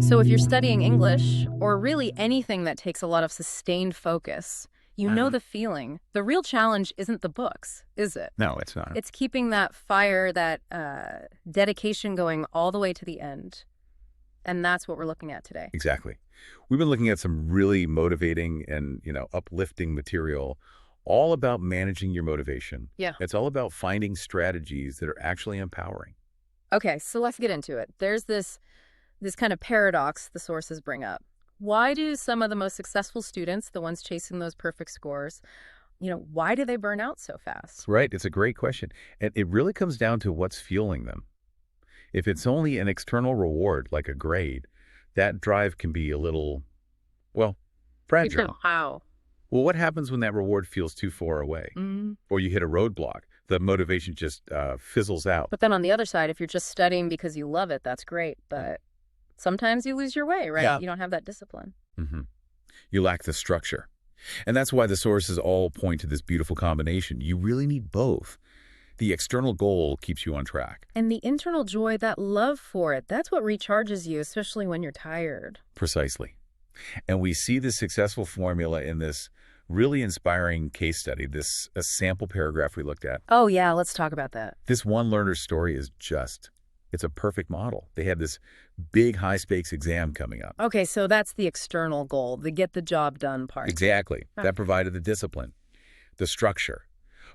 So if you're studying English, or really anything that takes a lot of sustained focus, you know the feeling. The real challenge isn't the books, is it? No, it's not. It's keeping that fire, that dedication going all the way to the end. And that's what we're looking at today. Exactly. We've been looking at some really motivating and, uplifting material, all about managing your motivation. Yeah. It's all about finding strategies that are actually empowering. Okay, so let's get into it. There's this kind of paradox the sources bring up. Why do some of the most successful students, the ones chasing those perfect scores, why do they burn out so fast? Right. It's a great question. And it really comes down to what's fueling them. If it's only an external reward, like a grade, that drive can be a little, fragile. How? Well, what happens when that reward feels too far away? Or you hit a roadblock? The motivation just fizzles out. But then on the other side, if you're just studying because you love it, that's great. But sometimes you lose your way, right? Yeah. You don't have that discipline. You lack the structure. And that's why the sources all point to this beautiful combination. You really need both. The external goal keeps you on track. And the internal joy, that love for it, that's what recharges you, especially when you're tired. Precisely. And we see this successful formula in this really inspiring case study, this a sample paragraph we looked at. Oh, yeah, let's talk about that. This one learner's story is it's a perfect model. They had this big high-stakes exam coming up. Okay, so that's the external goal, the get the job done part. Exactly. That provided the discipline, the structure.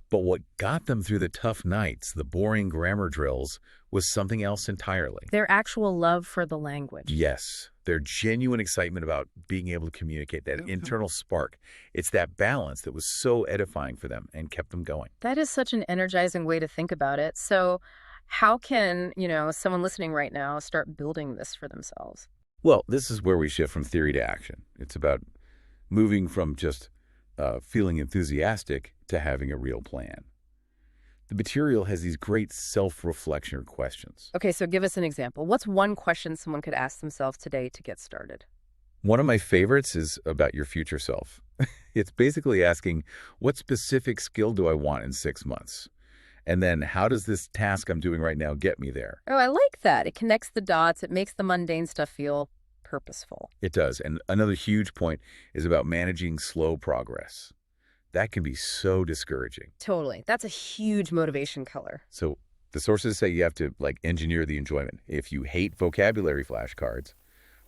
But what got them through the tough nights, the boring grammar drills, was something else entirely. Their actual love for the language. Yes, their genuine excitement about being able to communicate, that internal spark. It's that balance that was so edifying for them and kept them going. That is such an energizing way to think about it. So how can, someone listening right now start building this for themselves? Well, this is where we shift from theory to action. It's about moving from just feeling enthusiastic to having a real plan. The material has these great self-reflection questions. Okay, so give us an example. What's one question someone could ask themselves today to get started? One of my favorites is about your future self. It's basically asking, what specific skill do I want in 6 months? And then how does this task I'm doing right now get me there? Oh, I like that. It connects the dots. It makes the mundane stuff feel purposeful. It does. And another huge point is about managing slow progress. That can be so discouraging. Totally. That's a huge motivation killer. So the sources say you have to engineer the enjoyment. If you hate vocabulary flashcards,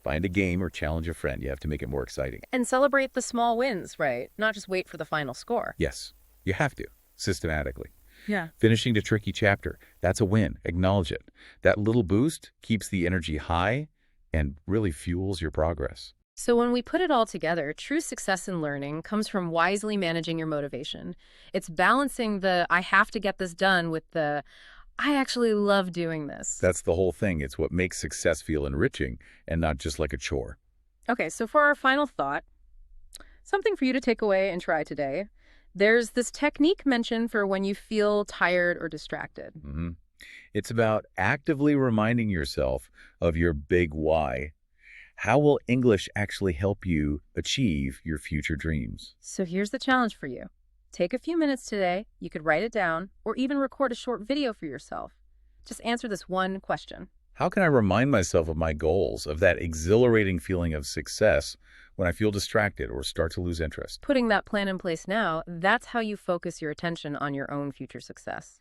find a game or challenge a friend. You have to make it more exciting. And celebrate the small wins, right? Not just wait for the final score. Yes, you have to, systematically. Yeah. Finishing the tricky chapter, that's a win. Acknowledge it. That little boost keeps the energy high and really fuels your progress. So when we put it all together, true success in learning comes from wisely managing your motivation. It's balancing the I have to get this done with the I actually love doing this. That's the whole thing. It's what makes success feel enriching and not just like a chore. Okay, so for our final thought, something for you to take away and try today. There's this technique mentioned for when you feel tired or distracted. It's about actively reminding yourself of your big why. How will English actually help you achieve your future dreams? So here's the challenge for you. Take a few minutes today. You could write it down or even record a short video for yourself. Just answer this one question. How can I remind myself of my goals, of that exhilarating feeling of success when I feel distracted or start to lose interest? Putting that plan in place now, that's how you focus your attention on your own future success.